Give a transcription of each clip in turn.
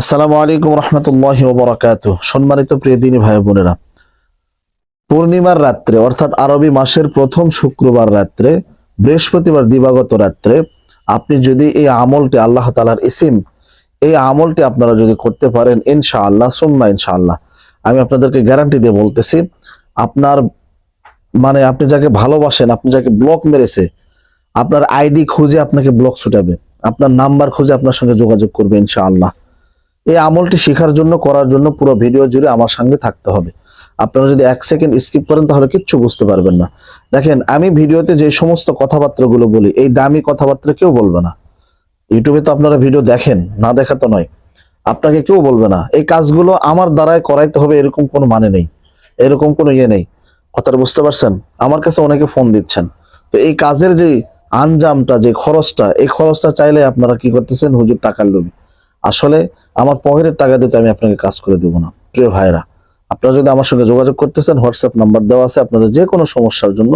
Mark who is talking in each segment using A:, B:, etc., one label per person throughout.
A: আসসালামু আলাইকুম রহমতুল্লাহি ওয়া বারাকাতুহু। সম্মানিত প্রিয় দিনী ভাই বোনেরা, পূর্ণিমার রাত্রে অর্থাৎ আরবি মাসের প্রথম শুক্রবার রাত্রে, বৃহস্পতিবার দিবাগত রাত্রে আপনি যদি এই আমলটি, আল্লাহ তাআলার ইসিম, এই আমলটি আপনারা যদি করতে পারেন, ইনশাআল্লাহ সুম্মা ইনশাআল্লাহ, আমি আপনাদেরকে গ্যারান্টি দিয়ে বলতেছি, আপনার আপনি যাকে ভালোবাসেন, আপনি যাকে ব্লক মেরেছে, আপনার আইডি খুঁজে আপনাকে ব্লক ছুটাবে, আপনার নাম্বার খুঁজে আপনার সঙ্গে যোগাযোগ করবে ইনশাআল্লাহ। এই আমলটি শেখার জন্য, করার জন্য পুরো ভিডিও জুড়ে আমার সঙ্গে থাকতে হবে। আপনারা যদি 1 সেকেন্ড স্কিপ করেন তাহলে কিচ্ছু বুঝতে পারবেন না। দেখেন, আমি ভিডিওতে যে সমস্ত কথাবার্তাগুলো বলি, এই দামি কথাবার্তা কেউ বলবে না। ইউটিউবে তো আপনারা ভিডিও দেখেন, না দেখা তো নয়, আপনাকে কেউ বলবে না। এই কাজগুলো আমার দ্বারাই করাইতে হবে এরকম কোনো মানে নেই, এরকম কোনো ইয়ে নেই। কথাটা বুঝতে পারছেন? আমার কাছে অনেকে ফোন দিচ্ছেন, তো এই কাজের যে আঞ্জামটা, যে খরচটা, এই খরচটা চাইলে আপনারা কি করতেছেন, হুজুর টাকার লোভী। আসলে আমার পকেটের টাকা দিতে আমি আপনাকে কাজ করে দেবো না। প্রিয় ভাইরা, আপনারা যদি আমার সঙ্গে যোগাযোগ করতেছেন, হোয়াটসঅ্যাপ নাম্বার দেওয়া আছে, আপনাদের যে কোনো সমস্যার জন্য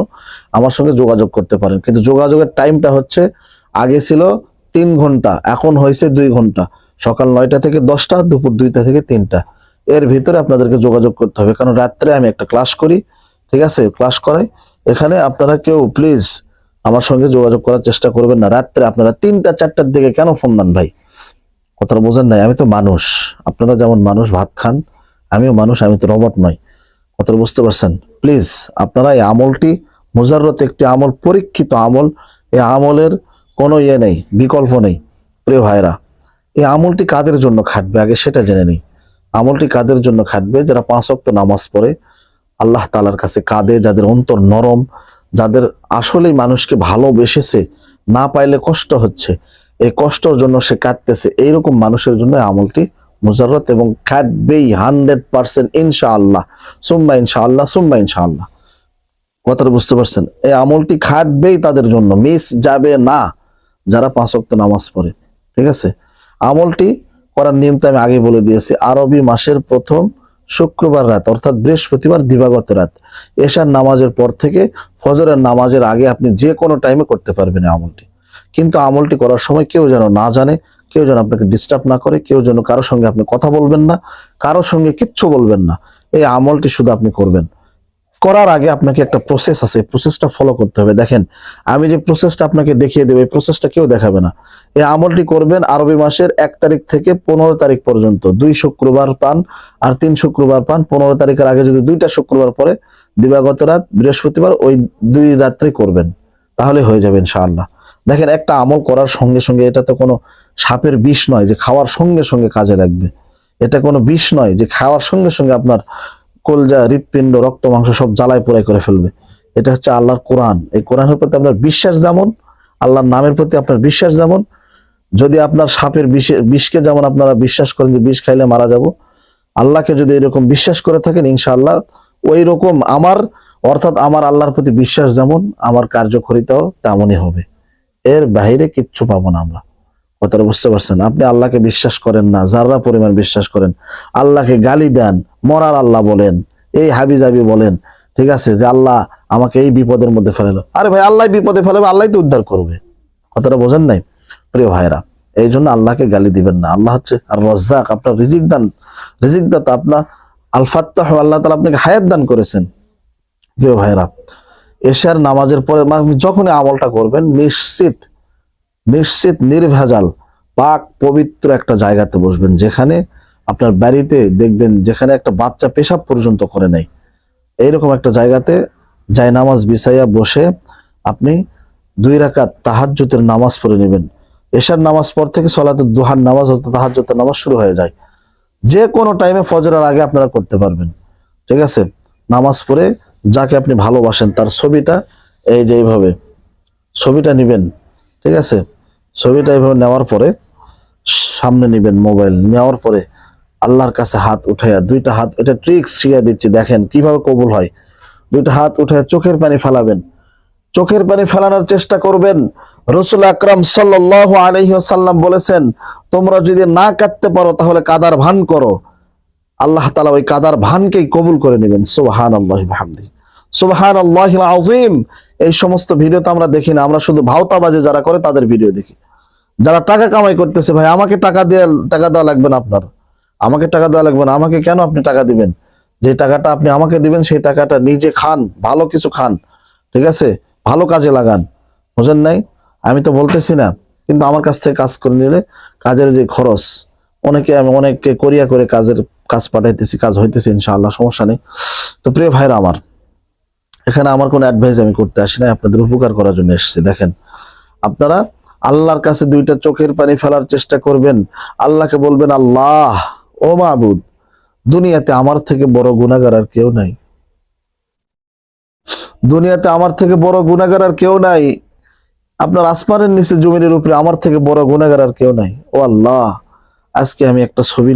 A: আমার সঙ্গে যোগাযোগ করতে পারেন। কিন্তু যোগাযোগের টাইমটা হচ্ছে, আগে ছিল 3 ঘন্টা, এখন হয়েছে 2 ঘন্টা। সকাল 9টা থেকে 10টা, দুপুর 2টা থেকে 3টা, এর ভিতরে আপনাদেরকে যোগাযোগ করতে হবে। কারণ রাত্রে আমি একটা ক্লাস করি, ঠিক আছে, ক্লাস করাই। এখানে আপনারা কেউ প্লিজ আমার সঙ্গে যোগাযোগ করার চেষ্টা করবেন না। রাত্রে আপনারা 3টা 4টার দিকে কেন ফোন দেন ভাই? কথাটা বোঝেন নাই? আমি তো মানুষ, আপনারা যেমন মানুষ ভাত খান, আমিও মানুষ, আমি তো রবট নই। কথাটা বুঝতে পারছেন? প্লিজ আপনারা এই আমলটি মুজাররত একটি আমল, পরীক্ষিত আমল। এই আমলের কোনো ইয়ে নেই, বিকল্প নেই। প্রিয় ভাইরা, এই আমলটি কাদের জন্য খাটবে আগে সেটা জেনে নেই। আমলটি কাদের জন্য খাটবে? যারা 5 ওয়াক্ত নামাজ পড়ে, আল্লাহ তাআলার কাছে কাঁদে, যাদের অন্তর নরম, যাদের আসলেই মানুষকে ভালোবেসেছে, না পাইলে কষ্ট হচ্ছে, এই কষ্টের জন্য সে কাঁদতেছে, এইরকম মানুষের জন্য আমলটি মুজাররত, এবং খাটবেই 100% ইনশাআল্লাহ সুম্মা ইনশাআল্লাহ সুম্মা ইনশাআল্লাহ। কথাটা বুঝতে পারছেন? এই আমলটি খাটবেই তাদের জন্য, মিস যাবে না, যারা 5 ওয়াক্ত নামাজ পড়ে। ঠিক আছে? আমলটি করার নিয়মটা আমি আগে বলে দিয়েছি। আরবি মাসের প্রথম শুক্রবার রাত অর্থাৎ বৃহস্পতিবার দিবাগত রাত, এশার নামাজের পর থেকে ফজরের নামাজের আগে আপনি যে কোনো টাইমে করতে পারবেন এই আমলটি। কিন্তু আমলটি করার সময় কেউ যেন না জানে, কেউ যেন আপনাকে ডিস্টার্ব না করে, কেউ যেন কারোর সঙ্গে আপনি কথা বলবেন না, কারোর সঙ্গে কিচ্ছু বলবেন না। এই আমলটি শুধু আপনি করবেন। করার আগে আপনাকে একটা প্রসেস আছে, প্রসেসটা ফলো করতে হবে। দেখেন, আমি যে প্রসেসটা আপনাকে দেখিয়ে দেবো, এই প্রসেসটা কেউ দেখাবে না। এই আমলটি করবেন আরবি মাসের 1 তারিখ থেকে 15 তারিখ পর্যন্ত। 2 শুক্রবার পান আর 3 শুক্রবার পান। 15 তারিখের আগে যদি 2টা শুক্রবার পরে দিবাগত রাত বৃহস্পতিবার, ওই 2 রাত্রে করবেন, তাহলে হয়ে যাবে ইনশাআল্লাহ। দেখেন, একটা আমল করার সঙ্গে সঙ্গে, এটা তো কোনো সাপের বিষ নয় যে খাওয়ার সঙ্গে সঙ্গে কাজে লাগবে। এটা কোনো বিষ নয় যে খাওয়ার সঙ্গে সঙ্গে আপনার কলজা, হৃৎপিণ্ড, রক্ত, মাংস সব জ্বালায় পোড়াই করে ফেলবে। এটা হচ্ছে আল্লাহর কোরআন। এই কোরআনের প্রতি আপনার বিশ্বাস যেমন, আল্লাহর নামের প্রতি আপনার বিশ্বাস যেমন, যদি আপনার সাপের বিষকে যেমন আপনারা বিশ্বাস করেন যে বিষ খাইলে মারা যাব, আল্লাহকে যদি এরকম বিশ্বাস করে থাকেন, ইনশাআল্লাহ ওই রকম আমার, অর্থাৎ আমার আল্লাহর প্রতি বিশ্বাস যেমন, আমার কার্যকারিতাও তেমনই হবে। এর বাইরে কিচ্ছু পাবো না আমরা। কথাটা বুঝতে পারছেন? আপনি আল্লাহকে বিশ্বাস করেন না, যারা পরিমাণ বিশ্বাস করেন, আল্লাহকে গালি দেন, মরার আল্লাহ বলেন, এই হাবি জাবি বলেন, ঠিক আছে, যে আল্লাহ আমাকে এই বিপদের মধ্যে ফেলালো। আরে ভাই, আল্লাহ বিপদে ফেলাবে, আল্লাহ তো উদ্ধার করবে। কথাটা বোঝেন নাই? প্রিয় ভাইরা, এই জন্য আল্লাহকে গালি দিবেন না। আল্লাহ হচ্ছে আর রাজ্জাক, আপনার রিজিক দান, রিজিক দাতা, আপনার আল ফাত্তাহ, আল্লাহ তাআলা আপনাকে হায়াত দান করেছেন। প্রিয় ভাইরা, এশার নামাজের পরে যখনই আমলটা করবেন, নিশ্চিত নিশ্চিত নির্ভেজাল পাক পবিত্র একটা জায়গাতে বসবেন, যেখানে আপনার বাড়িতে দেখবেন, যেখানে একটা বাচ্চা পেশাব পর্যন্ত করে নাই, এইরকম একটা জায়গাতে যায় নামাজ বিছাইয়া বসে আপনি 2 রাকাত তাহাজ্জুদের নামাজ পড়ে নেবেন। এশার নামাজ পর থেকে সলাতুদ দুহার নামাজ অর্থাৎ তাহাজ্জুদের নামাজ শুরু হয়ে যায়। যে কোনো টাইমে ফজরের আগে আপনারা করতে পারবেন। ঠিক আছে? নামাজ পড়ে যাকে আপনি ভালোবাসেন তার ছবিটা, এই যে এইভাবে ছবিটা নিবেন। ঠিক আছে? ছবিটা এইভাবে নেওয়ার পরে সামনে নিবেন, মোবাইল নেওয়ার পরে আল্লাহর কাছে হাত উঠাইয়া, 2টা হাত, এটা ট্রিক্স শিখিয়ে দিচ্ছি, দেখেন কিভাবে কবুল হয়। 2টা হাত উঠাইয়া চোখের পানি ফেলাবেন। চোখের পানি ফেলানোর চেষ্টা করবেন। রাসূল আকরাম সাল্লাল্লাহু আলাইহি ওয়াসাল্লাম বলেছেন, তোমরা যদি না কাঁদতে পারো তাহলে কাদার ভান করো, আল্লাহ তাআলা ওই কাদার ভানকেই কবুল করে নেবেন। সুবহানাল্লাহি ওয়া বিহামদিহি, সুবহানাল্লাহিল আযীম। এই সমস্ত ভিডিও তো আমরা দেখি না, আমরা শুধু ভাওতাবাজি যারা করে তাদের ভিডিও দেখি। যারা টাকা কামাই করতেছে, ভাই আমাকে টাকা দেওয়া লাগবে না আপনার, আমাকে টাকা দেওয়া লাগবে না, আমাকে কেন আপনি টাকা দিবেন? যে টাকাটা আপনি আমাকে দিবেন সেই টাকাটা নিজে খান, ভালো কিছু খান, ঠিক আছে, ভালো কাজে লাগান, বুঝেন নাই? আমি তো বলতেছি না, কিন্তু আমার কাছ থেকে কাজ করে নিলে কাজের যে খরচ, আমি অনেককে করিয়া করে কাজ পাঠাইতেছি, কাজ হইতেছে ইনশাআল্লাহ, সমস্যা নেই। তো প্রিয় ভাইরা আমার, এখানে আমার কোনো অ্যাডভাইস আমি করতে আসি না, আপনাদের উপকার করার জন্য এসেছি। দেখেন, আপনারা আল্লাহর কাছে দুইটা চোখের পানি ফেলার চেষ্টা করবেন, আল্লাহকে বলবেন, আল্লাহ ও মাবুদ, দুনিয়াতে আমার থেকে বড় গুনাহগার আর কেউ নাই, দুনিয়াতে আমার থেকে বড় গুনাহগার আর কেউ নাই, আপনার আসমানের নিচে জমিনের উপরে আমার থেকে বড় গুনাহগার আর কেউ নাই। ও আল্লাহ, আজকে আমি একটা ছবি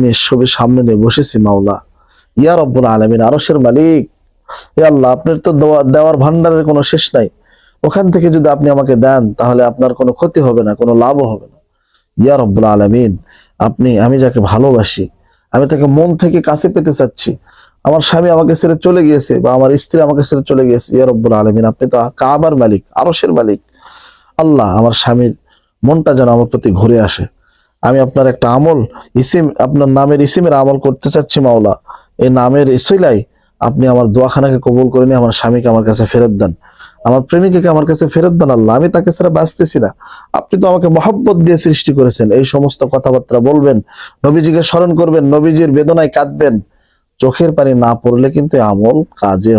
A: সামনে নিয়ে বসেছি মাওলা, ইয়া রব্বুল আলামিন, আরশের মালিক, হে আল্লাহ, আপনার তো দেওয়ার ভান্ডারের কোনো শেষ নাই, ওখান থেকে যদি আপনি আমাকে দেন তাহলে আপনার কোনো ক্ষতি হবে না, কোনো লাভও হবে না। ইয়া রব্বুল আলামিন, আমি যাকে ভালোবাসি, আমি তাকে মন থেকে কাছে পেতে চাচ্ছি, আমার স্বামী আমাকে ছেড়ে চলে গিয়েছে বা আমার স্ত্রী আমাকে ছেড়ে চলে গিয়েছে, ইয়া রব্বুল আলামিন, আপনি তো কাবার মালিক, আরশের মালিক, আল্লাহ, আমার স্বামীর মনটা যেন আমার প্রতি ঘুরে আসে। আমি আপনার একটা আমল, আপনার নামের ইসিমের আমল করতে চাচ্ছি মাওলা, এই নামের ইসিলাই আপনি আমার দোয়াখানাকে কবুল করে নিয়ে আমার স্বামীকে আমার কাছে ফেরত দেন, আমার প্রেমিকাকে আমার কাছে ফেরত দেন আল্লাহ, আমি তাকে ছাড়া বাঁচতেছি না, আপনি তো আমাকে মহব্বত দিয়ে সৃষ্টি করেছেন। এই সমস্ত কথাবার্তা বলবেন, নবীজিকে স্মরণ করবেন, নবীজির বেদনায় কাঁদবেন। চোখের পানি না পড়লে কিন্তু আমল কাজে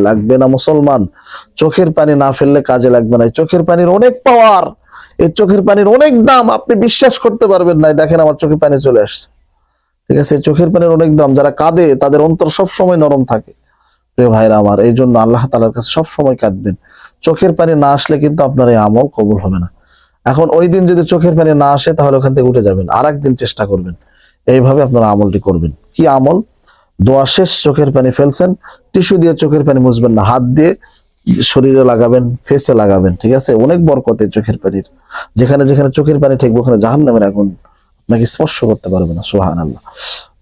A: লাগবে না মুসলমান, চোখের পানি না ফেললে কাজে লাগবে না। চোখের পানির অনেক পাওয়ার, এই চোখের পানির অনেক দাম, আপনি বিশ্বাস করতে পারবেন না। দেখেন আমার চোখে পানি চলে আসছে, ঠিক আছে, চোখের পানির অনেক দাম। যারা কাঁদে তাদের অন্তর সব সময় নরম থাকে। প্রিয় ভাইরা আমার, এই জন্য আল্লাহ তাআলার কাছে সব সময় কাঁদবেন। চোখের পানি না আসলে কিন্তু আপনার এই আমল কবুল হবে না। এখন ওই দিন যদি চোখের পানি না আসে তাহলে ওখান থেকে উঠে যাবেন, আর একদিন চেষ্টা করবেন, এইভাবে আপনারা আমলটি করবেন। কি আমল? দোয়া শেষ, চোখের পানি ফেলছেন, টিস্যু দিয়ে চোখের পানি মুছবেন না, হাত দিয়ে শরীরে লাগাবেন, ফেসে লাগাবেন, ঠিক আছে, অনেক বরকতে চোখের পানির। যেখানে যেখানে চোখের পানি ঠেকবে ওখানে জাহান্নামের আগুন আপনাকে স্পর্শ করতে পারবে না, সুবহানাল্লাহ।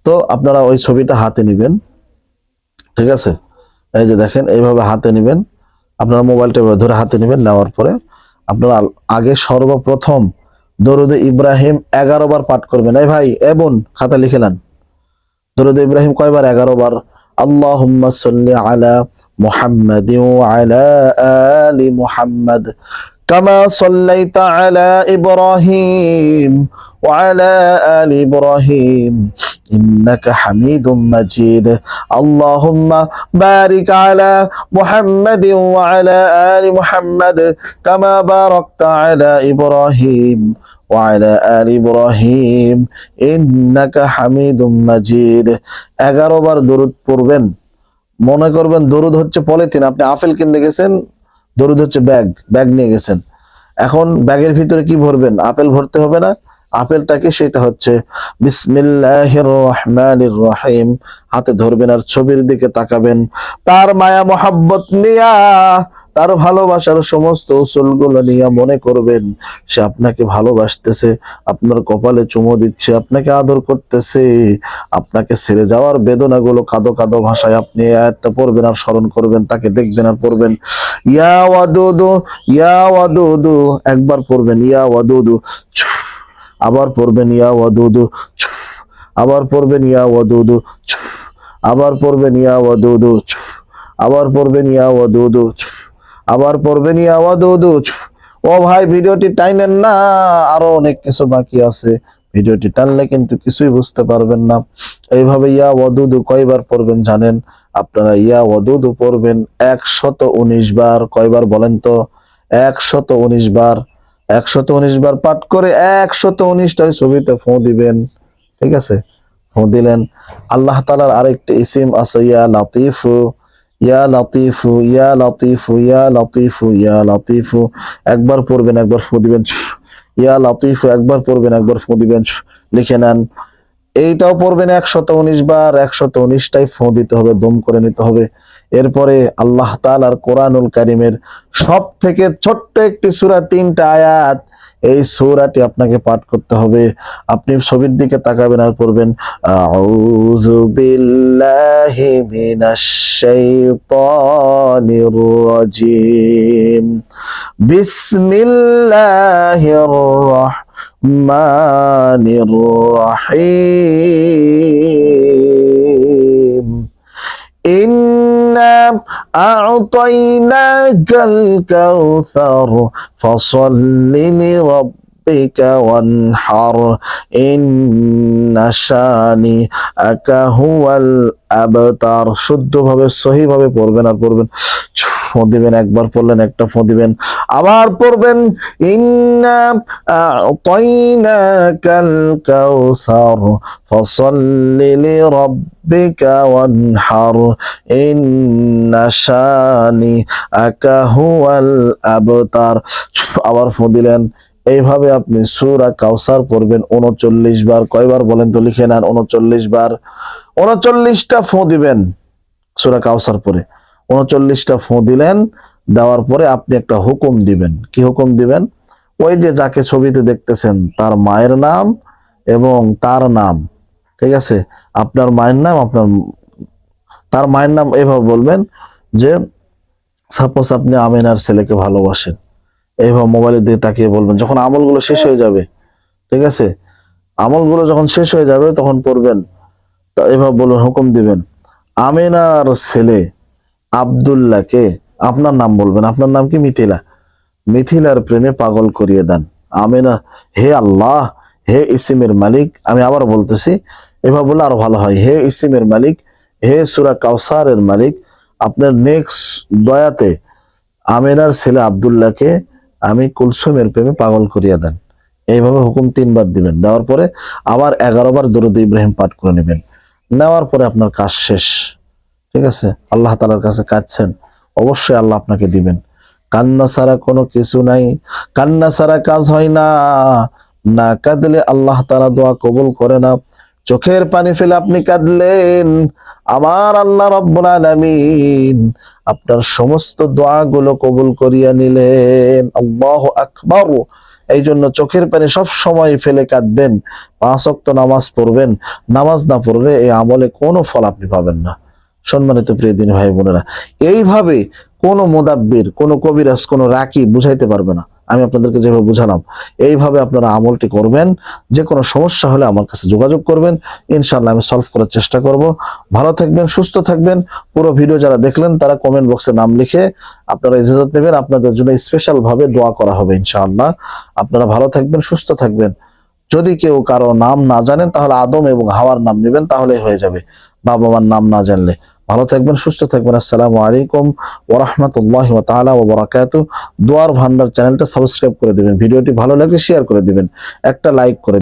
A: তো আপনারা ওই ছবিটা হাতে নিবেন, ঠিক আছে, এই যে দেখেন, এইভাবে হাতে নিবেন, আপনারা মোবাইলটা ধরে হাতে নিবেন, নেওয়ার পরে আপনারা আগে সর্বপ্রথম দরুদে ইব্রাহিম 11 বার পাঠ করবেন। এই ভাই, এ বোন, খাতা লিখে নেন। দরুদ ইব্রাহিম কয়বার? 11 বার। আল্লাহুম্মা সাল্লি আলা মুহাম্মাদিন ওয়া আলা আলি মুহাম্মাদ কামা সাল্লাইতা আলা ইব্রাহিম ওয়া আলা আলি ইব্রাহিম ইন্নাকা হামিদুম মাজিদ। আল্লাহুম্মা বারিক আলা মুহাম্মাদিন ওয়া আলা আলি মুহাম্মাদ কামা বারাকতা আলা ইব্রাহিম ওয়ালা আলি ইব্রাহিম ইন্নাকা হামিদুম মাজিদ। 11 বার দরুদ পড়বেন। মনে করবেন দরুদ হচ্ছে পলিথিন, আপনি আপেল কিনতে গেছেন, দরুদ হচ্ছে ব্যাগ নিয়ে গেছেন। এখন ব্যাগের ভিতরে কি ভরবেন? আপেল ভরতে হবে না, আপেলটাকে সেটা হচ্ছে বিসমিল্লাহির রহমানির রহিম, হাতে ধরবেন আর ছবির দিকে তাকাবেন, তার মায়া মোহাব্বত নিয়া, তার ভালোবাসার সমস্ত উসুলগুলো নিয়ে মনে করবেন সে আপনাকে ভালোবাসতেছে, আপনার কপালে চুমো দিচ্ছে, আপনাকে আদর করতেছে, আপনাকে ছেড়ে যাওয়ার বেদনাগুলো কাঁদো কাঁদো ভাষায় আপনি আয়াতটা পড়বেন আর স্মরণ করবেন, তাকে দেখবেন আর পড়বেন ইয়া ওয়াদুদু, ইয়া ওয়াদুদু, একবার পড়বেন ইয়া ওয়াদুদু, আবার পড়বেন ইয়া ওয়াদুদু, আবার পড়বেন ইয়া ওয়াদুদু, আবার পড়বেন ইয়া ওয়াদুদু, আবার পড়বেন ইয়া ওয়াদুদু, আবার পড়বেন ইয়া ওয়াদুদু। ও ভাই, ভিডিওটি টাইনেন না, আরো অনেক কিছু বাকি আছে, ভিডিওটি টানলে কিন্তু কিছুই বুঝতে পারবেন না। এইভাবে ইয়া ওয়াদুদু কয়বার পড়বেন জানেন? আপনারা ইয়া ওয়াদুদু পড়বেন 119 বার। কয়বার বলেন তো? 119 বার। 119 বার পাঠ করে 119টাই ছবিতে ফু দিবেন, ঠিক আছে, ফু দিলেন। আল্লাহ তাআলার আরেকটা ইসিম আছে, ইয়া লাতিফু, ইয়া লাতিফু, ইয়া লাতিফু, ইয়া লাতিফু, ইয়া লাতিফু, একবার পড়বেন, একবার ফু দিবেন। ইয়া লাতিফু একবার পড়বেন, একবার ফু দিবেন, লিখে নেন। এইটাও পড়বেন 119 বার, 119টাই ফু দিতে হবে, দম করে নিতে হবে। এরপরে আল্লাহ তাআলার কোরআনুল কারীমের সব থেকে ছোট্ট একটি সূরা, 3টা আয়াত, এই সূরাটি আপনাকে পাঠ করতে হবে। আপনি ছবির দিকে তাকাবেন আর পড়বেন আউযু বিল্লাহি মিনাশ শাইতানির রাজিম বিসমিল্লাহির রাহমানির রাহিম إنا أعطيناك الكوثر فصل لربك وانحر إن شانئك هو الأبتر শুদ্ধভাবে সহিভাবে পড়বেন আর পড়বেন ফোঁ দিবেন, একবার পড়লেন একটা ফোঁ দিবেন, আবার পড়বেন ইন্না আ'তাইনাকাল কাউসার ফসল্লি লিরাব্বিকা ওয়ানহার ইন্না শানিআকা হুয়াল আবতার। আবার ফোঁ দিলেন। এইভাবে আপনি সূরা কাউসার পড়বেন ৩৯ বার। কয়বার বলেন তো লিখে নেন, ৩৯ বার। ৩৯টা ফোঁ দিবেন সূরা কাউসার পরে। ৩৯টা ফোঁ দিলেন, দেওয়ার পরে আপনি একটা হুকুম দিবেন। কি হুকুম দিবেন? ওই যে যাকে ছবিতে দেখতেছেন তার মায়ের নাম এবং তার নাম, ঠিক আছে? আপনার মায়ের নাম, তার মায়ের নাম এভাবে বলবেন যে সাপোজ আপনি আমিনার ছেলেকে ভালোবাসেন, এইভাবে মোবাইলের দিকে তাকিয়ে বলবেন। যখন আমলগুলো শেষ হয়ে যাবে, ঠিক আছে, আমলগুলো যখন শেষ হয়ে যাবে তখন পড়বেন, এভাবে বলবেন, হুকুম দিবেন আমিনার ছেলে আব্দুল্লাহকে, আপনার নাম বলবেন, আপনার নাম কি? মিথিলা। মিথিলার প্রেমে পাগল করিয়ে দেন। আমিনা, হে আল্লাহ, হে ইসিমের মালিক, আমি আবার বলতেছি, এভাবে বললে আরো ভালো হয়। হে ইসিমের মালিক, হে সূরা কাউসারের মালিক, আপনার নেক্সট দয়াতে আমিনার ছেলে আব্দুল্লাহকে আমি কুলসুমের প্রেমে পাগল করিয়া দেন। এইভাবে হুকুম 3 বার দিবেন। দেওয়ার পরে আবার 11 বার দরুদ ইব্রাহিম পাঠ করে নেবেন। নেওয়ার পরে আপনার কাজ শেষ, ঠিক আছে? আল্লাহ তাআলার কাছে কাঁদছেন, অবশ্যই আল্লাহ আপনাকে দিবেন। কান্না ছাড়া কোনো কিছু নাই, কান্না ছাড়া কাজ হয় না, না কাঁদলে আল্লাহ তাআলা দোয়া কবুল করে না। চোখের পানি ফেলে আপনি কাঁদলেন, আমার আল্লাহ রাব্বুল আলামিন আপনার সমস্ত দোয়াগুলো কবুল করিয়া নিলেন। আল্লাহু আকবার। এই জন্য চোখের পানি সব সময় ফেলে কাঁদবেন, 5 ওয়াক্ত নামাজ পড়বেন। নামাজ না পড়লে এই আমলে কোনো ফল আপনি পাবেন না। সম্মানিত প্রিয় দিনী ভাই বোনেরা, এইভাবে কোনো মুদাব্বির, কোনো কবিরাজ, কোনো রাকি বুঝাইতে পারবে না। আমি আপনাদেরকে যেভাবে বুঝালাম, এইভাবে আপনারা আমলটি করবেন। যে কোনো সমস্যা হলে আমার কাছে যোগাযোগ করবেন, ইনশাআল্লাহ আমি সলভ করার চেষ্টা করব। ভালো থাকবেন, সুস্থ থাকবেন। পুরো ভিডিও যারা দেখলেন তারা কমেন্ট বক্সে নাম লিখে আপনারা ইজাজত নেবেন, আপনাদের জন্য স্পেশাল ভাবে দোয়া করা হবে ইনশাআল্লাহ। আপনারা ভালো থাকবেন, সুস্থ থাকবেন। যদি কেউ কারো নাম না জানেন তাহলে আদম এবং হাওয়ার নাম নেবেন, তাহলেই হয়ে যাবে, বাবা মার নাম না জানলে। ভালো থাকবেন, সুস্থ থাকবেন। আসসালামু আলাইকুম ওয়া রাহমাতুল্লাহি ওয়া তাআলা ওয়া বারাকাতুহু। দুয়ার ভান্ডার চ্যানেলটা সাবস্ক্রাইব করে দিবেন, ভিডিওটি ভালো লাগলে শেয়ার করে দিবেন, একটা লাইক করে